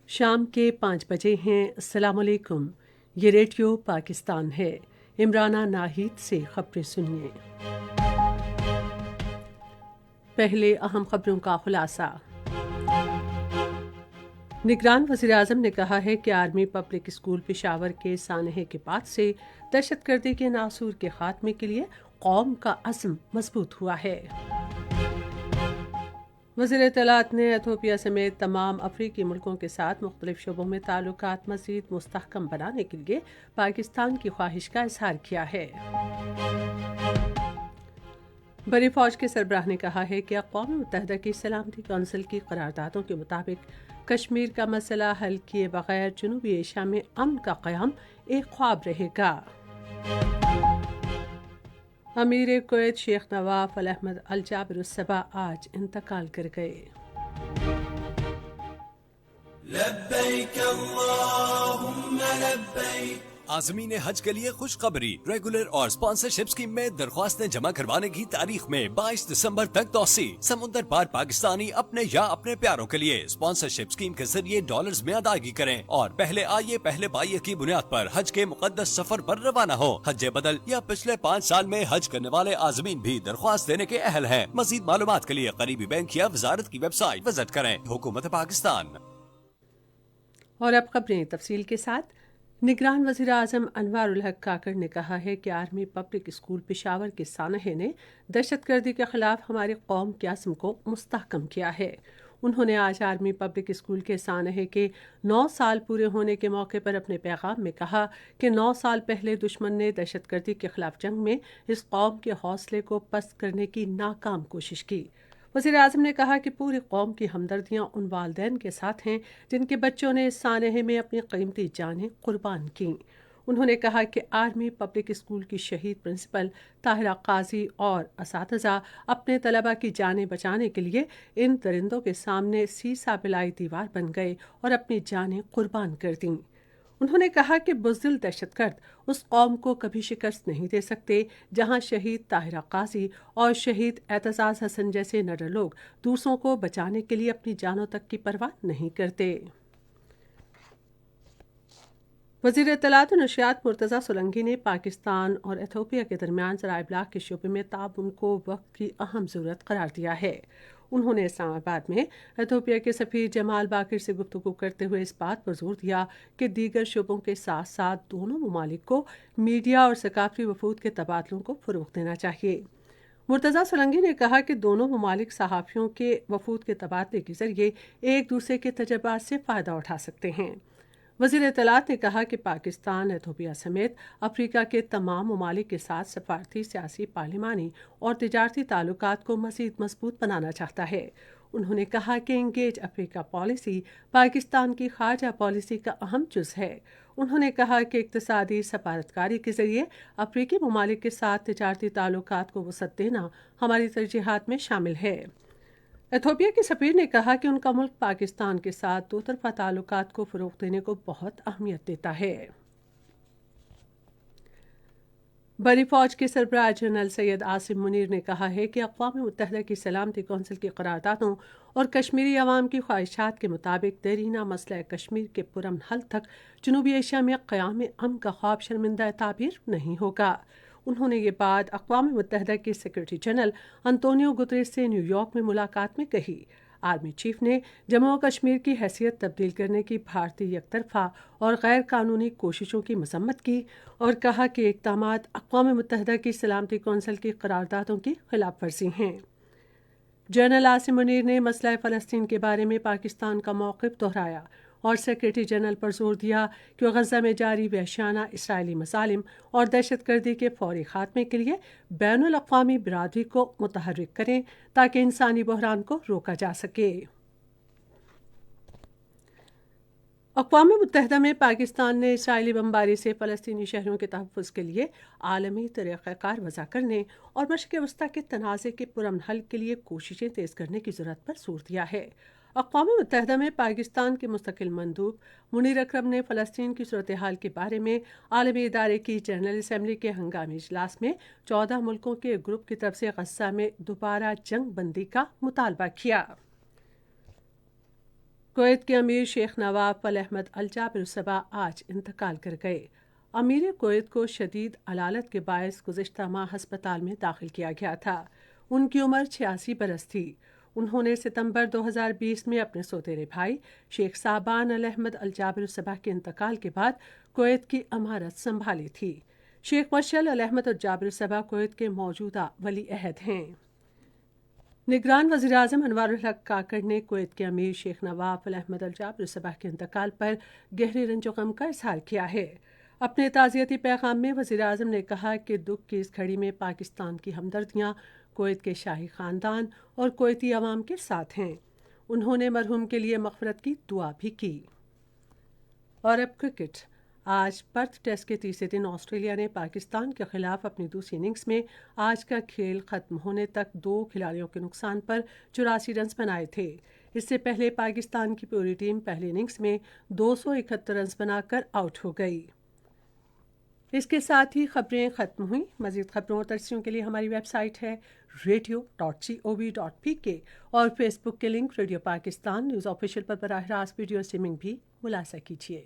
شام کے 5 بجے ہیں۔ السلام علیکم، یہ ریڈیو پاکستان ہے۔ عمرانہ ناہید سے خبریں سنیے۔ پہلے اہم خبروں کا خلاصہ۔ نگران وزیراعظم نے کہا ہے کہ آرمی پبلک اسکول پشاور کے سانحے کے بعد سے دہشت گردی کے ناصور کے خاتمے کے لیے قوم کا عزم مضبوط ہوا ہے۔ وزیر اطلاعات نے ایتھوپیا سمیت تمام افریقی ملکوں کے ساتھ مختلف شعبوں میں تعلقات مزید مستحکم بنانے کے لیے پاکستان کی خواہش کا اظہار کیا ہے۔ بری فوج کے سربراہ نے کہا ہے کہ اقوام متحدہ کی سلامتی کونسل کی قراردادوں کے مطابق کشمیر کا مسئلہ حل کیے بغیر جنوبی ایشیا میں امن کا قیام ایک خواب رہے گا۔ امیر کویت شیخ نواف الاحمد الجابر الصبا آج انتقال کر گئے۔ لبیک اللہم لبیک۔ عازمین حج کے لیے خوشخبری، ریگولر اور سپانسرشپ اسکیم میں درخواستیں جمع کروانے کی تاریخ میں 22 دسمبر تک توسیع۔ سمندر پار پاکستانی اپنے یا اپنے پیاروں کے لیے سپانسرشپ اسکیم کے ذریعے ڈالرز میں ادائیگی کریں اور پہلے آئیے پہلے پائیے کی بنیاد پر حج کے مقدس سفر پر روانہ ہو۔ حج بدل یا پچھلے 5 سال میں حج کرنے والے عازمین بھی درخواست دینے کے اہل ہیں۔ مزید معلومات کے لیے قریبی بینک یا وزارت کی ویب سائٹ وزٹ کریں۔ حکومت پاکستان۔ اور اب خبریں تفصیل کے ساتھ۔ نگران وزیر اعظم انوار الحق کاکڑ نے کہا ہے کہ آرمی پبلک اسکول پشاور کے سانحے نے دہشت گردی کے خلاف ہماری قوم کے عزم کو مستحکم کیا ہے۔ انہوں نے آج آرمی پبلک اسکول کے سانحے کے 9 سال پورے ہونے کے موقع پر اپنے پیغام میں کہا کہ 9 سال پہلے دشمن نے دہشت گردی کے خلاف جنگ میں اس قوم کے حوصلے کو پست کرنے کی ناکام کوشش کی۔ وزیر اعظم نے کہا کہ پوری قوم کی ہمدردیاں ان والدین کے ساتھ ہیں جن کے بچوں نے اس سانحے میں اپنی قیمتی جانیں قربان کیں۔ انہوں نے کہا کہ آرمی پبلک اسکول کی شہید پرنسپل طاہرہ قاضی اور اساتذہ اپنے طلباء کی جانیں بچانے کے لیے ان درندوں کے سامنے سیسا بلائی دیوار بن گئے اور اپنی جانیں قربان کر دیں۔ انہوں نے کہا کہ بزدل دہشت گرد اس قوم کو کبھی شکست نہیں دے سکتے جہاں شہید طاہرہ قاضی اور شہید اعتزاز حسن جیسے نڈر لوگ دوسروں کو بچانے کے لیے اپنی جانوں تک کی پرواہ نہیں کرتے۔ وزیر اطلاعات و نشریات مرتضی سولنگی نے پاکستان اور ایتھوپیا کے درمیان ذرائع ابلاغ کے شعبے میں تعاون کو وقت کی اہم ضرورت قرار دیا ہے۔ انہوں نے اسلام آباد میں ایتھوپیا کے سفیر جمال باقر سے گفتگو کرتے ہوئے اس بات پر زور دیا کہ دیگر شعبوں کے ساتھ ساتھ دونوں ممالک کو میڈیا اور ثقافتی وفود کے تبادلوں کو فروغ دینا چاہیے۔ مرتضی سولنگی نے کہا کہ دونوں ممالک صحافیوں کے وفود کے تبادلے کے ذریعے ایک دوسرے کے تجربات سے فائدہ اٹھا سکتے ہیں۔ وزیر اطلاعات نے کہا کہ پاکستان ایتھوپیا سمیت افریقہ کے تمام ممالک کے ساتھ سفارتی، سیاسی، پارلیمانی اور تجارتی تعلقات کو مزید مضبوط بنانا چاہتا ہے۔ انہوں نے کہا کہ انگیج افریقہ پالیسی پاکستان کی خارجہ پالیسی کا اہم جز ہے۔ انہوں نے کہا کہ اقتصادی سفارتکاری کے ذریعے افریقی ممالک کے ساتھ تجارتی تعلقات کو وسعت دینا ہماری ترجیحات میں شامل ہے۔ ایتھوپیا کے سفیر نے کہا کہ ان کا ملک پاکستان کے ساتھ دو طرفہ تعلقات کو فروغ دینے کو بہت اہمیت دیتا ہے۔ بری فوج کے سربراہ جنرل سید عاصم منیر نے کہا ہے کہ اقوام متحدہ کی سلامتی کونسل کی قراردادوں اور کشمیری عوام کی خواہشات کے مطابق دیرینہ مسئلہ کشمیر کے پرامن حل تک جنوبی ایشیا میں قیام امن کا خواب شرمندہ تعبیر نہیں ہوگا۔ انہوں نے یہ بات اقوام متحدہ کے سیکرٹری جنرل انطونیو گتریس سے نیو یارک میں ملاقات میں کہی۔ آرمی چیف نے جموں و کشمیر کی حیثیت تبدیل کرنے کی بھارتی یک طرفہ اور غیر قانونی کوششوں کی مذمت کی اور کہا کہ اقدامات اقوام متحدہ کی سلامتی کونسل کی قراردادوں کی خلاف ورزی ہیں۔ جنرل عاصم منیر نے مسئلہ فلسطین کے بارے میں پاکستان کا موقف دہرایا اور سیکرٹری جنرل پر زور دیا کہ وہ غزہ میں جاری وحشیانہ اسرائیلی مظالم اور دہشت گردی کے فوری خاتمے کے لیے بین الاقوامی برادری کو متحرک کریں تاکہ انسانی بحران کو روکا جا سکے۔ اقوام متحدہ میں پاکستان نے اسرائیلی بمباری سے فلسطینی شہریوں کے تحفظ کے لیے عالمی طریقہ کار وضع کرنے اور مشرق وسطیٰ کے تنازع کے پرامن حل کے لیے کوششیں تیز کرنے کی ضرورت پر زور دیا ہے۔ اقوام متحدہ میں پاکستان کے مستقل مندوب منیر اکرم نے فلسطین کی صورتحال کے بارے میں عالمی ادارے کی جنرل اسمبلی کے ہنگامی اجلاس میں 14 ملکوں کے گروپ کی طرف سے غزہ میں دوبارہ جنگ بندی کا مطالبہ کیا۔ کویت کے امیر شیخ نواف ال احمد الجابر الصباح آج انتقال کر گئے۔ امیر کویت کو شدید علالت کے باعث گزشتہ ماہ ہسپتال میں داخل کیا گیا تھا۔ ان کی عمر 86 برس تھی۔ انہوں نے ستمبر 2020 میں اپنے سوتیلے بھائی شیخ صابان ال احمد الجابر الصباح کے انتقال کے بعد کویت کی امارت سنبھالی تھی۔ شیخ مشعل ال احمد الجابر الصباح کویت کے موجودہ ولی عہد ہیں۔ نگران وزیراعظم انوار الحق کاکڑ نے کویت کے امیر شیخ نواف ال احمد الجابر الصباح کے انتقال پر گہرے رنج و غم کا اظہار کیا ہے۔ اپنے تعزیتی پیغام میں وزیراعظم نے کہا کہ دکھ کی اس گھڑی میں پاکستان کی ہمدردیاں کویت کے شاہی خاندان اور کویتی عوام کے ساتھ ہیں۔ انہوں نے مرحوم کے لیے مغفرت کی دعا بھی کی۔ اور اب کرکٹ۔ آج پرتھ ٹیسٹ کے تیسرے دن آسٹریلیا نے پاکستان کے خلاف اپنی دوسری اننگز میں آج کا کھیل ختم ہونے تک 2 کھلاڑیوں کے نقصان پر 84 رنز بنائے تھے۔ اس سے پہلے پاکستان کی پوری ٹیم پہلی اننگز میں 271 رنز بنا کر آؤٹ ہو گئی۔ اس کے ساتھ ہی خبریں ختم ہوئیں۔ مزید خبروں اور ترسیوں کے لیے ہماری ویب سائٹ ہے radio.gov.pk اور فیس بک کے link radio Pakistan news official پر براہ راست ویڈیو اسٹریمنگ بھی ملاحظہ کیجیے۔